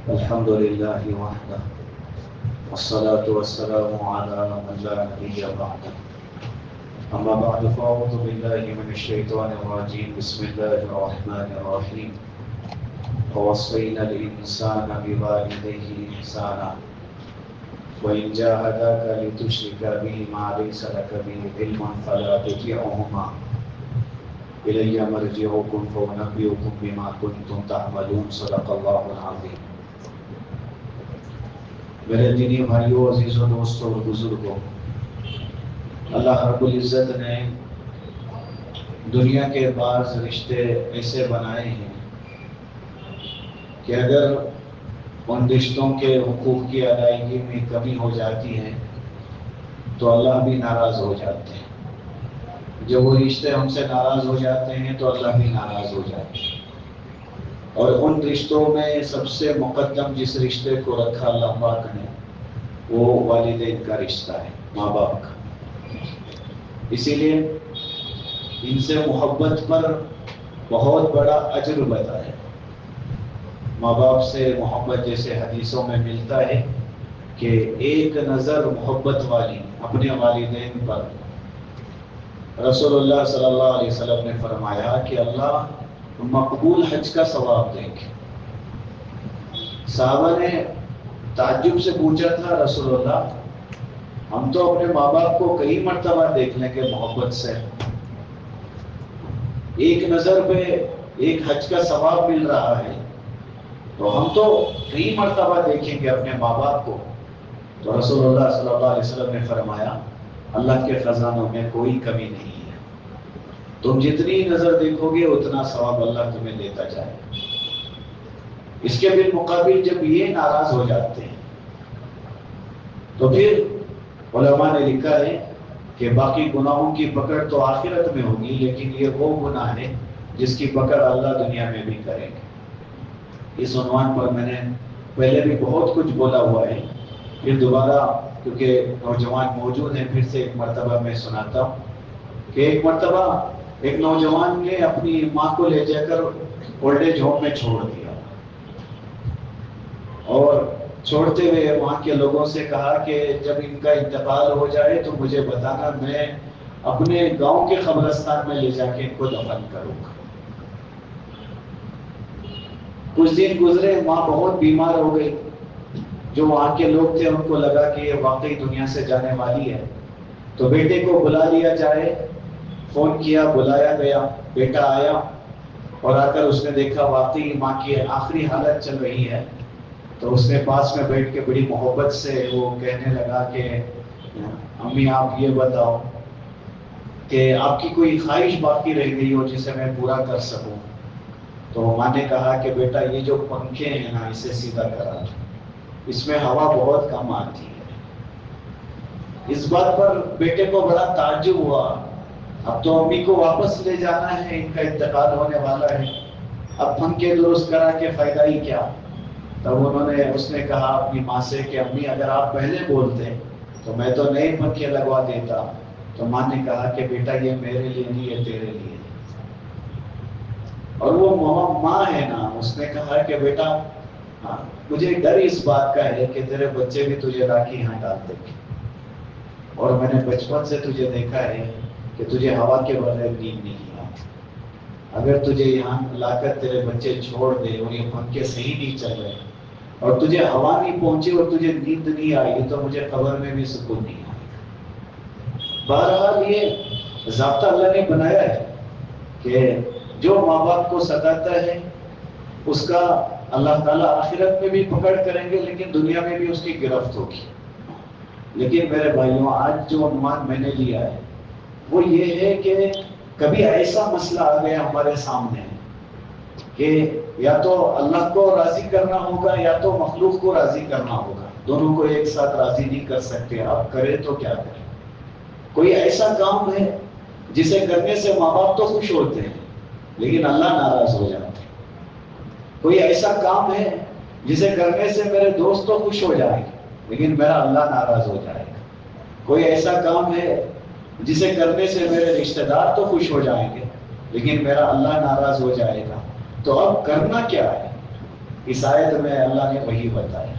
الحمد لله وحده والصلاة والسلام على من لا نبي بعده أما بعد فأعوذ بالله من الشيطان الرجيم بسم الله الرحمن الرحيم ووصينا الإنسان بوالديه إحسانا وإن جاهداك لتشرك به ما ليس لك به علم فلا تطعهما إلي مرجعكم فأنبئكم بما كنتم تعملون صدق الله العظيم. میرے دینی بھائیوں، عزیزوں، دوستوں اور بزرگوں، اللہ رب العزت نے دنیا کے بعض رشتے ایسے بنائے ہیں کہ اگر ان رشتوں کے حقوق کی ادائیگی میں کمی ہو جاتی ہے تو اللہ بھی ناراض ہو جاتے ہیں. جب وہ رشتے ہم سے ناراض ہو جاتے ہیں تو اللہ بھی ناراض ہو جاتے ہیں. اور ان رشتوں میں سب سے مقدم جس رشتے کو رکھا اللہ پاک نے وہ والدین کا رشتہ ہے، ماں باپ کا. اسی لیے ان سے محبت پر بہت بڑا اجر بتا ہے. ماں باپ سے محبت جیسے حدیثوں میں ملتا ہے کہ ایک نظر محبت والی اپنے والدین پر، رسول اللہ صلی اللہ علیہ وسلم نے فرمایا کہ اللہ مقبول حج کا ثواب دیں گے. صحابہ نے تعجب سے پوچھا تھا، رسول اللہ ہم تو اپنے ماں باپ کو کئی مرتبہ دیکھ لیں گے محبت سے، ایک نظر پہ ایک حج کا ثواب مل رہا ہے تو ہم تو کئی مرتبہ دیکھیں گے اپنے ماں باپ کو. تو رسول اللہ صلی اللہ علیہ وسلم نے فرمایا اللہ کے خزانوں میں کوئی کمی نہیں ہے، تم جتنی نظر دیکھو گے اتنا ثواب اللہ تمہیں دیتا جائے. اس کے بالمقابل جب یہ ناراض ہو جاتے ہیں تو پھر علماء نے لکھا ہے کہ باقی گناہوں کی پکڑ تو آخرت میں ہوگی، لیکن یہ وہ گناہ ہے جس کی پکڑ اللہ دنیا میں بھی کریں گے. اس عنوان پر میں نے پہلے بھی بہت کچھ بولا ہوا ہے، پھر دوبارہ کیونکہ نوجوان موجود ہیں پھر سے ایک مرتبہ میں سناتا ہوں کہ ایک مرتبہ ایک نوجوان نے اپنی ماں کو لے جا کر اولڈ ایج ہوم میں چھوڑ دیا اور چھوڑتے ہوئے وہاں کے لوگوں سے کہا کہ جب ان کا انتقال ہو جائے تو مجھے بتانا، میں اپنے گاؤں کے قبرستان میں لے جا کے ان کو دفن کروں گا. کچھ دن گزرے، ماں بہت بیمار ہو گئی. جو وہاں کے لوگ تھے ان کو لگا کہ یہ واقعی دنیا سے جانے والی ہے تو بیٹے کو بلا لیا جائے. فون کیا، بلایا گیا، بیٹا آیا اور آ کر اس نے دیکھا واقعی ماں کی آخری حالت چل رہی ہے. تو اس نے پاس میں بیٹھ کے بڑی محبت سے وہ کہنے لگا کہ امی آپ یہ بتاؤ کہ آپ کی کوئی خواہش باقی رہ گئی ہو جسے میں پورا کر سکوں. تو ماں نے کہا کہ بیٹا یہ جو پنکھے ہیں نا اسے سیدھا کرا دو، اس میں ہوا بہت کم آتی ہے. اس بات پر بیٹے کو بڑا تعجب ہوا، اب تو امی کو واپس لے جانا ہے، ان کا انتقال ہونے والا ہے، اب پنکھے درست کرا کے فائدہ ہی کیا. تب اس نے کہا اپنی ماں سے کہ امی اگر آپ پہلے بولتے تو میں تو نئے پنکھے لگوا دیتا. تو ماں نے کہا کہ بیٹا یہ میرے لیے نہیں، یہ تیرے لیے. اور وہ ماں ہے نا، اس نے کہا کہ بیٹا مجھے ڈر اس بات کا ہے کہ تیرے بچے بھی تجھے لا کے یہاں ڈال دیں گے، اور میں نے بچپن سے تجھے دیکھا ہے کہ تجھے ہوا کے بغیر نیند نہیں آتی. اگر تجھے یہاں لا کر تیرے بچے چھوڑ دے اور یہ پنکھے صحیح نہیں چل رہے اور تجھے ہوا نہیں پہنچی اور تجھے نیند نہیں آئی تو مجھے قبر میں بھی سکون نہیں آئے. بہرحال یہ ضابطہ اللہ نے بنایا ہے کہ جو ماں باپ کو ستاتا ہے اس کا اللہ تعالیٰ آخرت میں بھی پکڑ کریں گے، لیکن دنیا میں بھی اس کی گرفت ہوگی. لیکن میرے بھائیوں آج جو عنوان میں نے لیا ہے وہ یہ ہے کہ کبھی ایسا مسئلہ آ گیا ہمارے سامنے کہ یا تو اللہ کو راضی کرنا ہوگا یا تو مخلوق کو راضی کرنا ہوگا، دونوں کو ایک ساتھ راضی نہیں کر سکتے. آپ کریں تو کیا کریں؟ کوئی ایسا کام ہے جسے کرنے سے ماں باپ تو خوش ہوتے ہیں لیکن اللہ ناراض ہو جاتے ہیں. کوئی ایسا کام ہے جسے کرنے سے میرے دوست تو خوش ہو جائیں گے لیکن میرا اللہ ناراض ہو جائے گا. کوئی ایسا کام ہے جسے کرنے سے میرے رشتہ دار تو خوش ہو جائیں گے لیکن میرا اللہ ناراض ہو جائے گا. تو اب کرنا کیا ہے؟ اس آیت میں اللہ نے وہی بتایا۔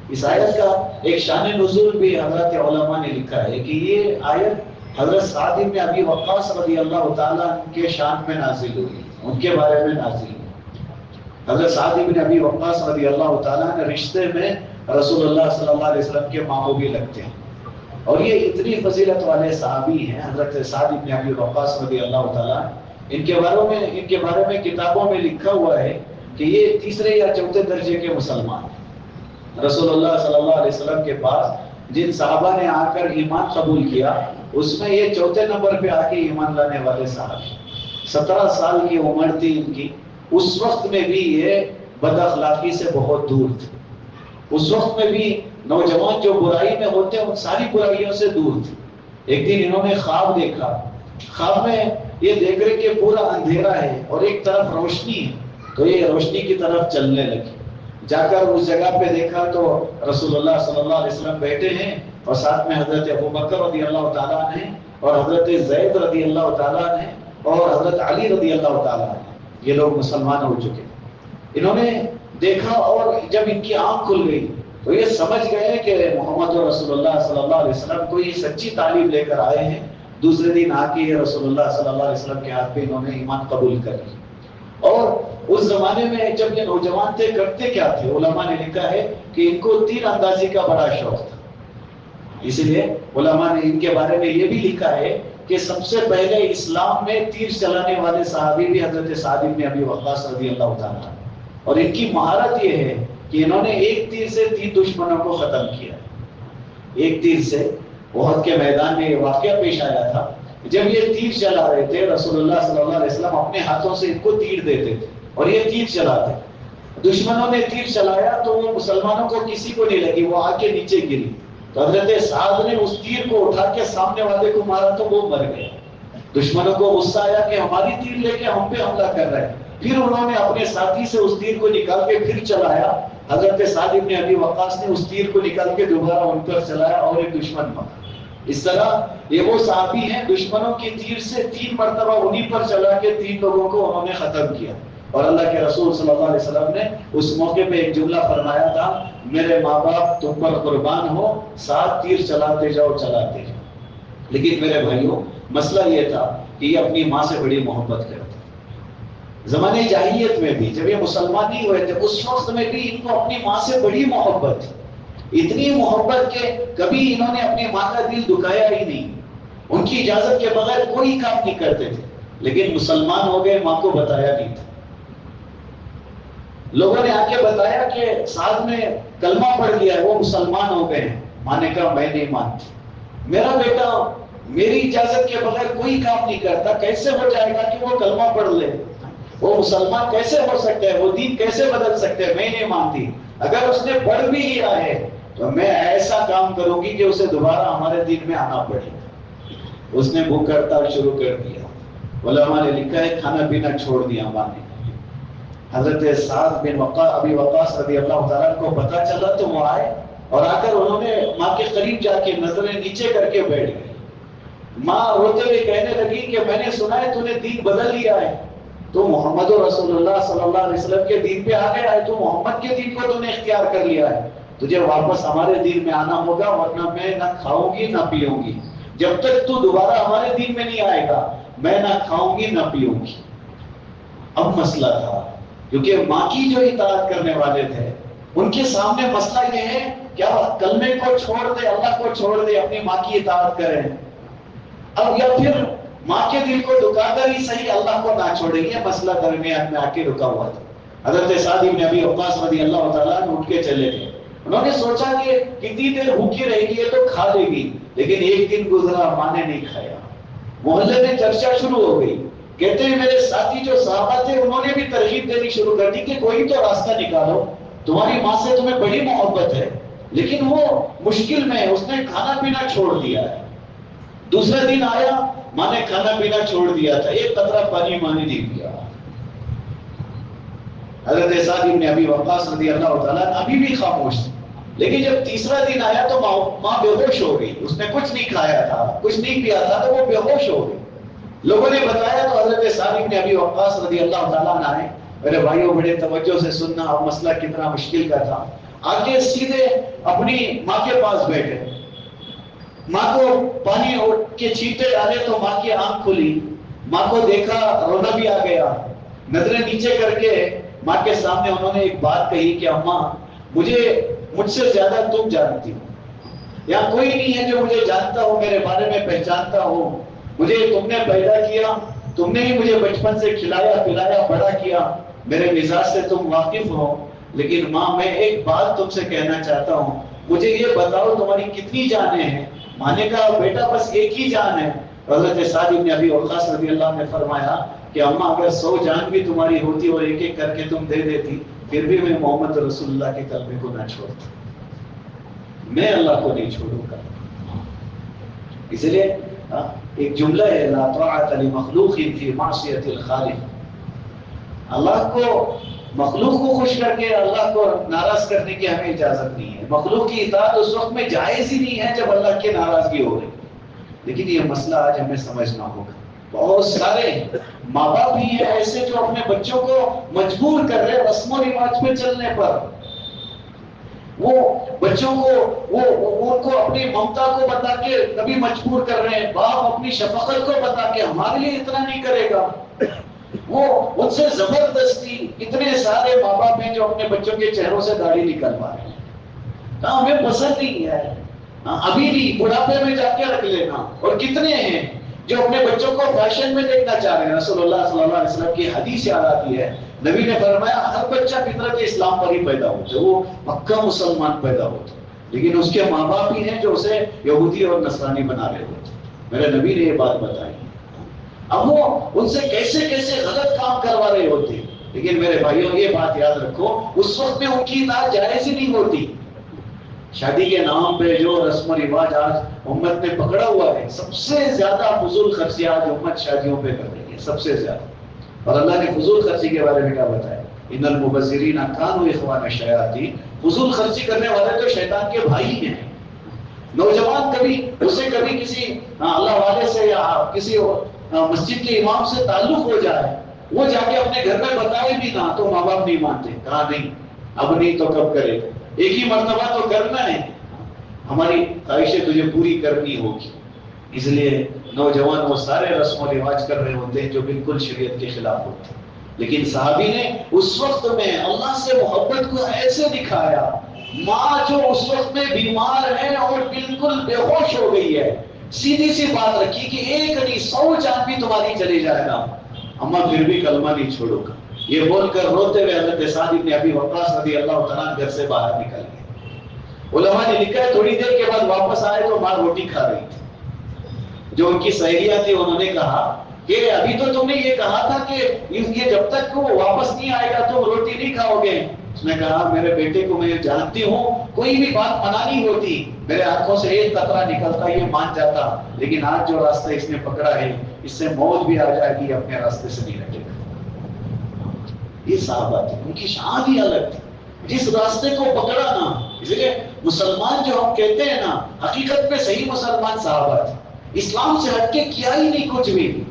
اس آیت کا ایک شان نزول بھی حضرت علماء نے لکھا ہے کہ یہ آیت حضرت سعد بن ابی وقاص رضی اللہ تعالیٰ کے شان میں نازل ہوئی، ان کے بارے میں نازل ہوئی۔ حضرت سعد بن ابی وقاص رضی اللہ تعالیٰ نے رشتے میں رسول اللہ صلی اللہ علیہ وسلم کے ماموں بھی لگتے ہیں، اور یہ اتنی فضیلت والے صحابی ہیں حضرت سعد بن ابی وقاص رضی اللہ تعالیٰ۔ ان کے بارے میں کتابوں میں لکھا ہوا ہے کہ یہ تیسرے یا چوتھے درجے کے مسلمان ہیں۔ رسول اللہ صلی اللہ علیہ وسلم کے پاس جن صحابہ نے آ کر ایمان قبول کیا، اس میں یہ چوتھے نمبر پہ آ کے ایمان لانے والے صحابی۔ 17 سال کی عمر تھی ان کی، اس وقت میں بھی یہ بد اخلاقی سے بہت دور تھے، اس وقت میں بھی نوجوان جو برائی میں ہوتے ہیں ان ساری برائیوں سے دور تھے۔ ایک دن انہوں نے خواب دیکھا، خواب میں یہ دیکھ رہے کہ پورا اندھیرا ہے اور ایک طرف روشنی ہے، تو یہ روشنی کی طرف چلنے لگے۔ جا کر اس جگہ پہ دیکھا تو رسول اللہ صلی اللہ علیہ وسلم بیٹھے ہیں، اور ساتھ میں حضرت ابوبکر رضی اللہ تعالیٰ نے، اور حضرت زید رضی اللہ تعالیٰ نے، اور حضرت علی رضی اللہ تعالیٰ نے، یہ لوگ مسلمان ہو چکے۔ انہوں نے دیکھا اور جب ان کی آنکھ کھل گئی تو یہ سمجھ گئے کہ محمد رسول اللہ صلی اللہ علیہ وسلم کوئی سچی تعلیم لے کر آئے ہیں۔ دوسرے دن آ کے رسول اللہ صلی اللہ علیہ وسلم کے ہاتھ پہ انہوں نے ایمان قبول کر لی۔ اور اس زمانے میں جب یہ نوجوان تھے کرتے کیا تھے؟ علماء نے لکھا ہے کہ ان کو تیر اندازی کا بڑا شوق تھا، اسی لیے علماء نے ان کے بارے میں یہ بھی لکھا ہے کہ سب سے پہلے اسلام میں تیر چلانے والے صحابی بھی حضرت سعد بن ابی وقاص رضی اللہ تعالیٰ، اور ان کی مہارت یہ ہے کہ انہوں نے ایک تیر سے 3 دشمنوں کو ختم کیا۔ ایک تیر سے احد کے میدان میں یہ واقعہ پیش آیا تھا، جب یہ تیر چلا رہے تھے رسول اللہ صلی اللہ علیہ وسلم اپنے ہاتھوں سے ان کو تیر دیتے تھے اور یہ تیر چلاتے۔ دشمنوں نے تیر چلایا تو وہ مسلمانوں کو کسی کو نہیں لگی، وہ آ کے نیچے گری، تو حضرت سعد نے اس تیر کو اٹھا کے سامنے والے کو مارا تو وہ مر گئے۔ دشمنوں کو غصہ آیا کہ ہماری تیر لے کے ہم پہ حملہ کر رہے ہیں، پھر انہوں نے اپنے ساتھی سے اس تیر کو نکال کے پھر چلایا۔ حضرت سعد بن ابی وقاص نے اس تیر کو نکال کے دوبارہ ان پر چلایا اور ایک دشمن مارا۔ اس طرح یہ وہ صحابی ہیں دشمنوں کی تیر سے 3 مرتبہ انہی پر چلا کے 3 لوگوں کو انہوں نے ختم کیا۔ اور اللہ کے رسول صلی اللہ علیہ وسلم نے اس موقع پہ ایک جملہ فرمایا تھا، میرے ماں باپ تم پر قربان ہو، 7 تیر چلاتے جاؤ چلاتے جاؤ۔ لیکن میرے بھائیوں مسئلہ یہ تھا کہ یہ اپنی ماں سے بڑی محبت کرتے۔ زمانے جاہلیت میں بھی جب یہ مسلمان نہیں ہوئے تھے اس وقت میں بھی ان کو اپنی ماں سے بڑی محبت تھی، اتنی محبت کہ کبھی انہوں نے اپنی ماں کا دل دکھایا ہی نہیں، ان کی اجازت کے بغیر کوئی کام نہیں کرتے تھے۔ لیکن مسلمان ہو گئے، ماں کو بتایا نہیں تھا۔ لوگوں نے آ کے بتایا کہ سعد نے کلمہ پڑھ لیا ہے، وہ مسلمان ہو گئے ہیں۔ ماں نے کہا میں نہیں مانتی، میرا بیٹا میری اجازت کے بغیر کوئی کام نہیں کرتا، کیسے ہو جائے گا کہ وہ کلمہ پڑھ لے؟ وہ مسلمان کیسے ہو سکتا ہے؟ وہ دین کیسے بدل سکتے ہیں؟ میں نہیں مانتی۔ اگر اس نے پڑھ بھی لیا ہے تو میں ایسا کام کروں گی کہ اسے دوبارہ ہمارے دین میں آنا پڑے۔ اس نے بھوک ہڑتال شروع کر دیا۔ علماء نے لکھا ہے کھانا پینا چھوڑ دیا ماں نے۔ حضرت سعد بن ابی وقاص رضی اللہ تعالیٰ کو پتہ چلا تو وہ آئے اور آ کر انہوں نے ماں کے قریب جا کے نظریں نیچے کر کے بیٹھ گئے۔ ماں روتے ہوئے کہنے لگی کہ میں نے سنا ہے تو نے دین بدل لیا ہے، تو محمد رسول اللہ صلی اللہ علیہ وسلم کے دین پہ آ گیا ہے، تو محمد کے دین کو تو نے اختیار کر لیا ہے، تجھے واپس ہمارے دین میں آنا ہوگا، ورنہ میں نہ کھاؤں گی نہ پیوں گی۔ جب تک تو دوبارہ ہمارے دین میں نہیں آئے گا میں نہ کھاؤں گی نہ پیوں گی۔ اب مسئلہ تھا کیونکہ ماں کی جو اطاعت کرنے والے تھے ان کے سامنے مسئلہ یہ ہے کیا کلمے کو چھوڑ دے، اللہ کو چھوڑ دے، اپنی ماں کی اطاعت کریں، اب یا پھر ماں کے دل کو دکھا کر ہی صحیح اللہ کو نہ چھوڑیں گے۔ مسئلہ درمیان میں آ کے رکا ہوا تھا۔ حضرت سعد بن ابی وقاص رضی اللہ تعالیٰ نے اٹھ کے چلے گئے۔ انہوں نے سوچا کہ کتنی دیر بھوکی رہے گی یہ تو کھا لے گی، لیکن ایک دن گزرا ماں نے نہیں کھایا۔ محلے میں چرچا شروع ہو گئی، کہتے ہیں میرے ساتھی جو صحابہ تھے انہوں نے بھی ترغیب دینی شروع کر دی کہ کوئی تو راستہ نکالو، تمہاری ماں سے تمہیں بڑی محبت ہے لیکن وہ مشکل میں ہے، اس نے کھانا پینا چھوڑ دیا ہے۔ دوسرے دن آیا، ماں نے کھانا پینا چھوڑ دیا تھا، ایک قطرہ پانی ماں نے نہیں پیا۔ حضرت سعد بن ابی وقاص رضی اللہ تعالیٰ ابھی بھی خاموش تھے، لیکن جب تیسرا دن آیا تو ماں بے ہوش ہو گئی، اس نے کچھ نہیں کھایا تھا کچھ نہیں پیا تھا تو وہ بے ہوش ہو گئی۔ لوگوں نے بتایا تو حضرت سعد بن ابی وقاص رضی اللہ تعالیٰ نے آئے میرے بھائیوں بڑے توجہ سے سننا، اب مسئلہ کتنا مشکل کا تھا. آگے سیدھے اپنی ماں کے پاس بیٹھے، ماں کو پانی کے چھینٹے ڈالے تو ماں کی آنکھ کھلی، ماں کو دیکھا، رونا بھی آ گیا. نظریں نیچے کر کے ماں کے سامنے انہوں نے ایک بات کہی کہ اماں مجھ سے زیادہ تم جانتی ہو، یہاں کوئی نہیں ہے جو مجھے جانتا ہو، میرے بارے میں پہچانتا ہو. مجھے تم نے پیدا کیا، تم نے ہی مجھے بچپن سے کھلایا پلایا بڑا کیا، میرے مزاج سے تم واقف ہو. لیکن ماں میں ایک بات تم سے کہنا چاہتا ہوں، مجھے یہ بتاؤ تمہاری کتنی جانیں ہیں؟ ماں نے کہا بیٹا بس ایک ہی جان ہے. حضرت سعد بن ابی وقاص رضی اللہ عنہ نے فرمایا کہ اماں اگر 100 جان بھی تمہاری ہوتی اور ایک ایک کر کے تم دے دیتی، پھر بھی میں محمد رسول اللہ کے کلمے کو نہ چھوڑتا، میں اللہ کو نہیں چھوڑوں گا. اس لیے ایک جملہ ہے لا طاعت لمخلوق فی معصیۃ الخالق. اللہ کو مخلوق کو خوش کر کے اللہ کو ناراض کرنے کی ہمیں اجازت نہیں ہے. مخلوق کی اطاعت اس وقت میں جائز ہی نہیں ہے جب اللہ کی ناراضگی ہو رہی. لیکن یہ مسئلہ آج ہمیں سمجھنا ہوگا. بہت سارے ماں باپ بھی ہیں ایسے جو اپنے بچوں کو مجبور کر رہے رسم و رواج پہ چلنے پر. وہ بچوں کو ان کو اپنی ممتا کو بتا کے کبھی مجبور کر رہے ہیں، باپ اپنی شفقت کو بتا کے ہمارے لیے اتنا نہیں کرے گا. وہ ان سے زبردستی، اتنے سارے ماں باپ ہیں جو اپنے بچوں کے چہروں سے داڑھی نکلوا رہے ہیں. ہمیں پسند نہیں ہے، ابھی نہیں بڑھاپے میں جا کے رکھ لینا. اور کتنے ہیں جو اپنے بچوں کو فیشن میں دیکھنا چاہ رہے ہیں. رسول اللہ صلی اللہ علیہ وسلم کی حدیث یاد آتی ہے، نبی نے فرمایا ہر بچہ فطرت اسلام پر ہی پیدا ہوتا ہے، وہ پکا مسلمان پیدا ہوتا ہے، لیکن اس کے ماں باپ ہی ہیں جو اسے یہودی اور نصرانی بنا رہے ہوتے ہیں. میرے نبی نے یہ بات بتائی. اب وہ ان سے کیسے کیسے غلط کام کروا رہے ہوتے ہیں. لیکن میرے بھائیوں یہ بات یاد رکھو، اس وقت میں ان کی اطاعت جائز ہی نہیں ہوتی. شادی کے نام پہ جو رسم و رواج آج امت نے پکڑا ہوا ہے، سب سے زیادہ فضول خرچی آج امت شادیوں پہ کر رہی ہے، سب سے زیادہ. اور اللہ نے فضول خرچی کے بارے میں کیا بتایا؟ ان المبذرین کانوا اخوان الشیاطین. فضول خرچی کرنے والے تو شیطان کے بھائی ہیں. نوجوان کبھی کسی اللہ والے سے یا کسی مسجد کے امام سے تعلق ہو جائے، وہ جا کے اپنے گھر میں بتائے بھی نہ تو ماں باپ نہیں مانتے. کہا نہیں، اب نہیں تو کب کرے گا، ایک ہی مرتبہ تو کرنا ہے، ہماری خواہشیں تجھے پوری کرنی ہوگی. اس لیے نوجوان وہ سارے رسم و رواج کر رہے ہوتے ہیں جو بالکل شریعت کے خلاف ہوتے ہیں. لیکن صحابی نے اس وقت میں اللہ سے محبت کو ایسے دکھایا. ماں جو اس وقت میں بیمار ہے اور بالکل بے ہوش ہو گئی ہے، سیدھی سی بات رکھی کہ ایک نہیں 100 جان بھی تمہاری چلی جائے گا، اماں پھر بھی کلمہ نہیں چھوڑو گا. یہ بول کر روتے ہوئے حضرت سعد بن ابی وقاص رضی اللہ تعالیٰ گھر سے باہر نکل گئے. علماء نے لکھا ہے تھوڑی دیر کے بعد واپس آئے تو ماں روٹی کھا رہی تھی. جو ان کی سہیلیاں تھی انہوں نے کہا کہ ابھی تو تم نے یہ کہا تھا کہ یہ جب تک وہ واپس نہیں آئے گا تم روٹی نہیں کھاؤ گے. اس نے کہا میرے بیٹے کو میں جانتی ہوں، کوئی بھی بات منع نہیں ہوتی، میرے ہاتھوں سے ایک قطرہ نکلتا یہ مان جاتا، لیکن آج جو راستہ اس نے پکڑا ہے اس سے موت بھی آ جائے گی، اپنے راستے سے نہیں ہٹے گا. یہ صحابہ تھے، ان کی شان ہی الگ تھی. جس راستے کو پکڑا نا، اس لیے مسلمان جو ہم کہتے ہیں نا، حقیقت میں صحیح مسلمان صحابہ تھے. اسلام سے ہٹ کے کیا ہی نہیں کچھ بھی.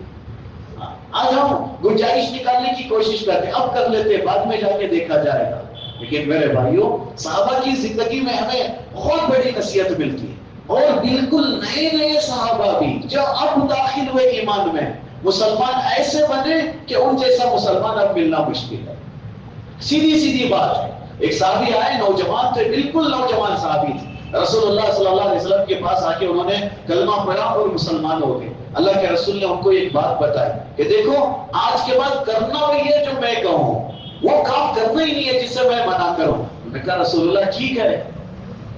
آج ہم گنجائش نکالنے کی کوشش کرتے، اب کر لیتے بعد میں جا کے دیکھا جائے گا. لیکن میرے بھائیوں، صحابہ کی زندگی میں ہمیں بہت بڑی نصیحت ملتی ہے. اور بالکل نئے نئے صحابہ بھی جو اب داخل ہوئے ایمان میں، مسلمان ایسے بنے کہ ان جیسا مسلمان اب ملنا مشکل ہے. سیدھی سیدھی بات ہے. ایک صحابی آئے، نوجوان تھے، بالکل نوجوان صحابی تھے. رسول اللہ صلی اللہ علیہ وسلم کے پاس آ کے انہوں نے کلمہ پڑھا اور مسلمان ہو گئے. اللہ کے رسول نے ان کو ایک بات بتائی کہ دیکھو آج کے بعد کرنا وہی ہے جو میں کہوں، وہ کام کرنا ہی نہیں ہے جس سے میں منع کروں. میں کہا رسول اللہ ٹھیک ہے،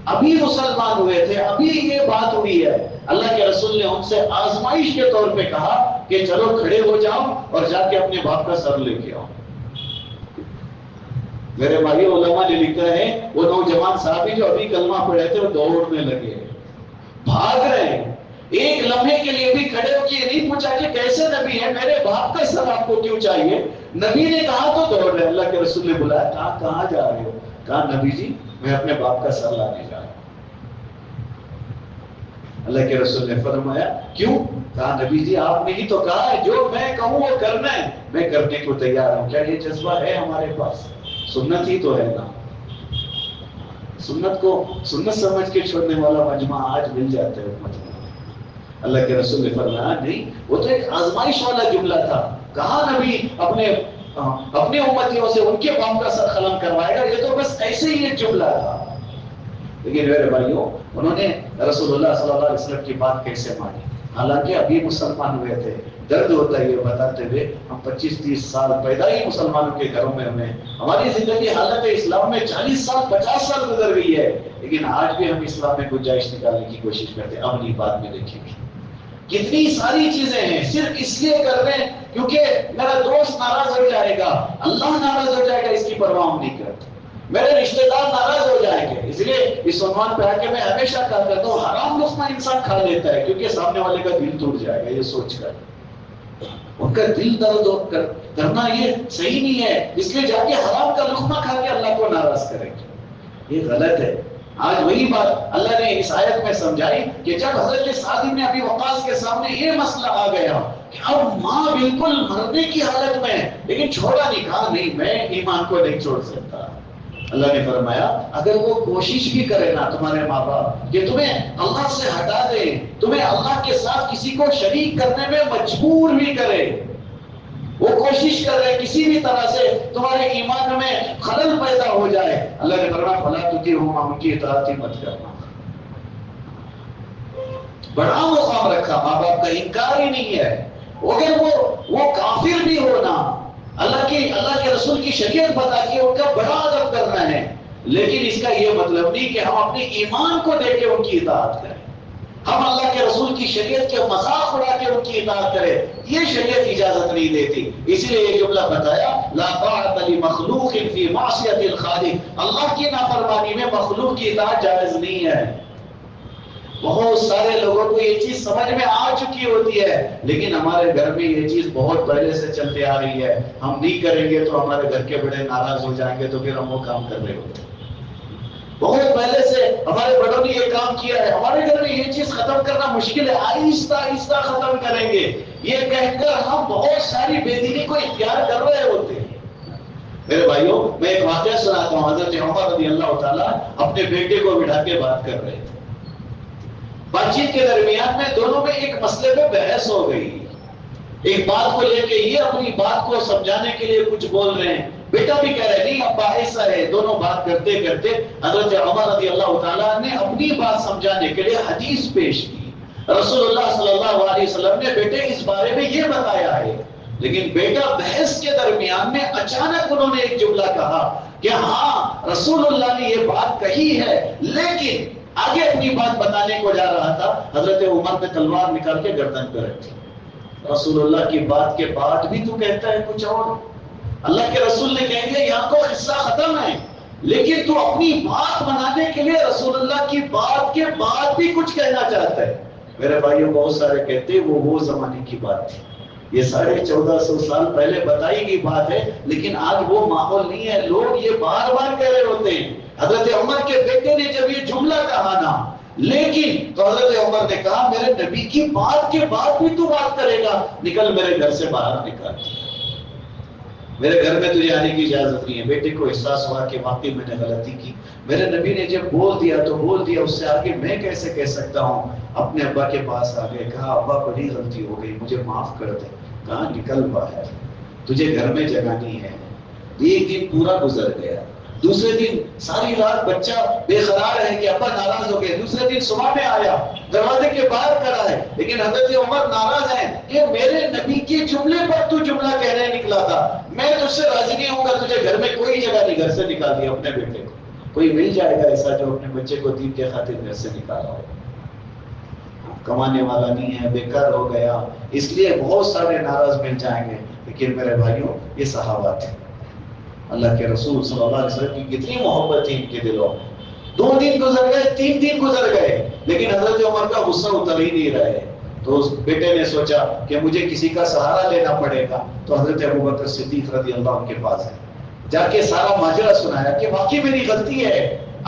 ابھی مسلمان ہوئے تھے، ابھی یہ بات ہوئی ہے. اللہ کے رسول نے ان سے آزمائش کے طور پہ کہا کہ چلو کھڑے ہو جاؤ اور جا کے اپنے باپ کا سر لے کے آؤ. میرے بھائی علماء نے لکھا ہے وہ نوجوان صحابی جو ابھی کلمہ پڑھے تھے وہ دوڑنے لگے، بھاگ رہے ہیں. ایک لمحے کے لیے بھی کھڑے ہو کے نہیں پوچھا کہ کیسے نبی ہے، میرے باپ کا سر آپ کو کیوں چاہیے. نبی نے کہا تو دوڑ رہے. اللہ کے رسول نے بلایا، کہا کہاں جا رہے ہو؟ کہا نبی جی میں اپنے باپ کا سر لانے جا رہا ہوں. اللہ کے رسول نے فرمایا کیوں؟ کہا نبی جی آپ نے ہی تو کہا ہے جو میں کہوں وہ کرنا ہے، میں کرنے کو تیار ہوں۔ کیا یہ جذبہ ہے ہمارے پاس؟ سنت ہی تو ہے نا، سنت کو سنت سمجھ کے چھوڑنے والا مجمع آج مل جاتا ہے مجمع۔ اللہ کے رسول نے فرمایا نہیں، وہ تو ایک آزمائش والا جملہ تھا۔ کہاں نبی اپنے امتیوں سے ان کے قوم کا سر قلم کروائے گا، یہ تو بس ایسے ہی ایک جملہ تھا۔ لیکن میرے بھائیوں، انہوں نے رسول اللہ صلی اللہ علیہ وسلم کی بات کیسے مانی؟ حالانکہ ابھی مسلمان ہوئے تھے۔ درد ہوتا ہے یہ بتاتے ہوئے، ہم 25-30 سال پیدا ہی مسلمانوں کے گھروں میں ہوئے، ہماری زندگی حالت اسلام میں 40 سال 50 سال گزر گئی ہے، لیکن آج بھی ہم اسلام میں گنجائش نکالنے کی کوشش کرتے ہیں۔ اب نہیں، بعد میں دیکھیں گے کتنی ساری چیزیں ہیں صرف اس لیے کر رہے ہیں کیونکہ میرا دوست ناراض ہو جائے گا، اللہ ناراض ہو جائے گا، اس کی پرواہ ہم نہیں کرتے۔ میرے رشتہ دار ناراض ہو جائیں گے، اس لیے اس عنوان پہ آ کے میں ہمیشہ کہا کرتا ہوں حرام لقمہ انسان کھا لیتا ہے کیونکہ سامنے والے کا دل ٹوٹ جائے گا، یہ سوچ کر ان کا دل درد کرنا یہ صحیح نہیں ہے، اس لیے جا کے حرام کا لقمہ کھا کے اللہ کو ناراض کریں گے، یہ غلط ہے۔ آج وہی بات اللہ نے اس آیت میں سمجھائی کہ جب حضرت سعد بن ابی وقاص کے سامنے یہ مسئلہ آ گیا کہ اب ماں بالکل مرنے کی حالت میں ہے لیکن چھوڑا نہیں، کہا نہیں میں ایمان کو نہیں چھوڑ سکتا۔ اللہ نے فرمایا اگر وہ کوشش بھی کرے نا تمہارے ماں باپ کہ تمہیں اللہ سے ہٹا دے، تمہیں اللہ کے ساتھ کسی کو شریک کرنے میں مجبور بھی کرے، وہ کوشش کر رہے کسی بھی طرح سے تمہارے ایمان میں خلل پیدا ہو جائے، اللہ نے فرمایا فلا تطیعہما، ان کی اطاعت مت کرنا۔ بڑا مقام رکھا، ماں باپ کا انکار ہی نہیں ہے، اگر وہ کافر بھی ہونا، اللہ کے رسول کی شریعت بتا کے ان کا بڑا ادب کرنا ہے، لیکن اس کا یہ مطلب نہیں کہ ہم اپنے ایمان کو دے کے ان کی اطاعت کریں، ہم اللہ کے رسول کی شریعت کے مذاق اڑا کے ان کی اطاعت کریں، یہ شریعت اجازت نہیں دیتی۔ اسی لیے یہ جملہ بتایا لا طاعۃ لمخلوق فی معصیۃ الخالق، اللہ کی نافرمانی میں مخلوق کی اطاعت جائز نہیں ہے۔ بہت سارے لوگوں کو یہ چیز سمجھ میں آ چکی ہوتی ہے، لیکن ہمارے گھر میں یہ چیز بہت پہلے سے چلتے آ رہی ہے، ہم نہیں کریں گے تو ہمارے گھر کے بڑے ناراض ہو جائیں گے، تو پھر ہم وہ کام کر رہے ہوتے ہیں۔ بہت پہلے سے ہمارے بڑوں نے یہ کام کیا ہے، ہمارے گھر میں یہ چیز ختم کرنا مشکل ہے، آہستہ آہستہ ختم کریں گے، یہ کہہ کر ہم بہت ساری بے دینی کو اختیار کر رہے ہوتے ہیں۔ میرے بھائیوں، میں ایک واقعہ سناتا ہوں۔ حضرت عمر رضی اللہ تعالیٰ اپنے بیٹے کو بٹھا کے بات کر رہے تھے، بات چیت کے درمیان میں دونوں میں ایک مسئلے پہ بحث ہو گئی، ایک بات کو لے کے یہ اپنی بات کو سمجھانے کے لیے کچھ بول رہے ہیں، بیٹا بھی کہہ رہے نہیں ابا ایسا ہے، دونوں بات کرتے کرتے حضرت عمر رضی اللہ تعالیٰ نے اپنی بات سمجھانے کے لیے حدیث پیش کی، رسول اللہ صلی اللہ علیہ وسلم نے بیٹے اس بارے میں یہ بتایا ہے، لیکن بیٹا بحث کے درمیان میں اچانک انہوں نے ایک جملہ کہا کہ ہاں رسول اللہ نے یہ بات کہی ہے، لیکن آگے اپنی بات بتانے کو جا رہا تھا، حضرت عمر نے تلوار نکال کے گردن پہ رکھی، رسول اللہ کی بات کے بعد بھی تو کہتا ہے کچھ اور، اللہ کے رسول نے کہیں گے یہاں کو قصہ ختم ہے، لیکن تو اپنی بات بنانے کے لیے رسول اللہ کی بات کے بعد بھی کچھ کہنا چاہتا ہے۔ میرے بھائیوں بہت سارے کہتے ہیں وہ زمانے کی بات تھی، یہ 1450 سال پہلے بتائی گئی بات ہے، لیکن آج وہ ماحول نہیں ہے، لوگ یہ بار بار کہہ رہے ہوتے ہیں۔ حضرت عمر کے بیٹے نے جب یہ جملہ کہا نا، لیکن تو حضرت عمر نے کہا میرے نبی کی بات کے بعد بھی تو بات کرے گا، نکل میرے گھر سے باہر نکل، میرے گھر میں تجھے آنے کی اجازت نہیں ہے۔ بیٹے کو احساس ہوا کہ واقعی میں نے غلطی کی، میرے نبی نے جب بول دیا تو بول دیا، اس سے آگے میں کیسے کہہ سکتا ہوں۔ اپنے ابا کے پاس آ گئے، کہا ابا بڑی غلطی ہو گئی، مجھے معاف کر دے۔ کہاں نکل باہر، تجھے گھر میں جگہ نہیں ہے۔ ایک دن پورا گزر گیا، دوسرے دن ساری رات بچہ بے قرار ہے کہ ابا ناراض ہو گئے، دوسرے دن صبح میں آیا، دروازے کے باہر کھڑا ہے، لیکن حضرت عمر ناراض ہیں کہ میرے نبی کے جملے پر تو جملہ کہنے نکلا تھا، میں تجھ سے راضی نہیں ہوں گا، تجھے گھر میں کوئی جگہ نہیں، گھر سے نکال دیا اپنے بیٹے کو۔ کوئی مل جائے گا ایسا جو اپنے بچے کو دین کے خاطر گھر سے نکالا ہو، کمانے والا نہیں ہے، بیکار ہو گیا، اس لیے بہت سارے ناراض مل جائیں گے۔ لیکن میرے بھائیوں یہ صحابہ تھے، اللہ کے رسول صلی اللہ علیہ وسلم کی کتنی محبت تھی ان کے دلوں میں۔ 2 دن گزر گئے، 3 دن گزر گئے، لیکن حضرت عمر کا غصہ اتر ہی نہیں رہے۔ تو اس بیٹے نے سوچا کہ مجھے کسی کا سہارا لینا پڑے گا، تو حضرت ابوبکر صدیق رضی اللہ عنہ کے پاس ہے، جا کے سارا ماجرا سنایا کہ واقعی میری غلطی ہے،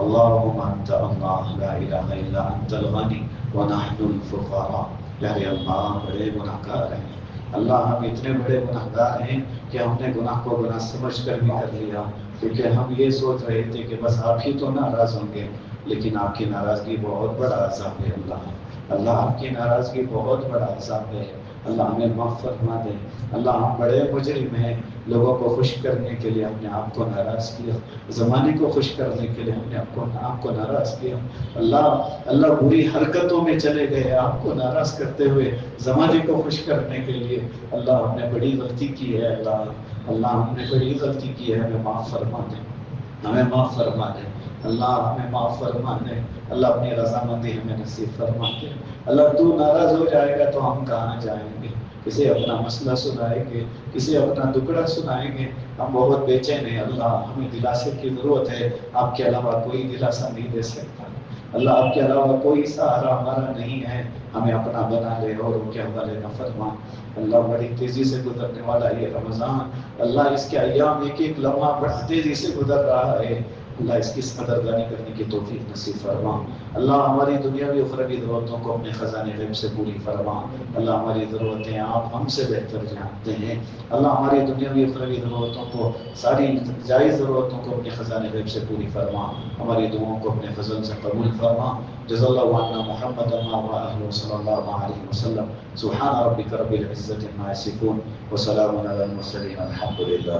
اللهم انت اللہ لا الہ الا انت الغنی ونحن الفقراء. پیارے اللہ بڑے گناہ گار ہیں اللہ، ہم اتنے بڑے گناہ گار ہیں کہ ہم نے گناہ کو گناہ سمجھ کر بھی کر لیا، کیونکہ ہم یہ سوچ رہے تھے کہ بس آپ ہی تو ناراض ہوں گے، لیکن آپ کی ناراضگی بہت بڑا عذاب ہے اللہ آپ کی ناراضگی بہت بڑا عذاب ہے اللہ، ہمیں معاف فرما دے اللہ، ہم بڑے مجرم ہیں، لوگوں کو خوش کرنے کے لیے ہم نے آپ کو ناراض کیا، زمانے کو خوش کرنے کے لیے ہم نے آپ کو ناراض کیا اللہ بری حرکتوں میں چلے گئے آپ کو ناراض کرتے ہوئے، زمانے کو خوش کرنے کے لیے اللہ ہم نے بڑی غلطی کی ہے اللہ ہم نے بڑی غلطی کی ہے، ہمیں معاف فرما دے، ہمیں معاف فرما دے اللہ، ہمیں معاف فرما دے اللہ، اپنی رضامندی ہمیں نصیب فرما دے اللہ، تو ناراض ہو جائے گا تو ہم کہاں جائیں گے، کسے اپنا مسئلہ سنائیں گے، کسے اپنا دکڑا سنائیں گے، ہم بہت بے چین ہیں اللہ، ہمیں دلاسے کی ضرورت ہے، آپ کے علاوہ کوئی دلاسا نہیں دے سکتا اللہ، آپ کے علاوہ کوئی سہارا ہمارا نہیں ہے، ہمیں اپنا بنا لے اور ان کے حوالے نہ فرما اللہ، بڑی تیزی سے گزرنے والا یہ رمضان اللہ، اس کے ایام ایک ایک لمحہ بڑا تیزی سے گزر رہا ہے اللہ، اس کی قدردانی کرنے کی توفیق نصیب فرما اللہ، ہماری دنیاوی اخروی ضرورتوں کو اپنے خزانے غیب سے پوری فرما اللہ، ہماری ضرورتیں آپ ہم سے بہتر جانتے ہیں اللہ، ہماری دنیاوی اخروی ضرورتوں کو ساری جائز ضرورتوں کو اپنے خزانے غیب سے پوری فرما، ہماری دعاؤں کو اپنے فضل سے قبول فرما جزا اللہ عنا محمد وآلہ صلی اللہ علیہ وسلم. سبحان ربک رب العزة عما یصفون وسلام علی المرسلین الحمد للہ.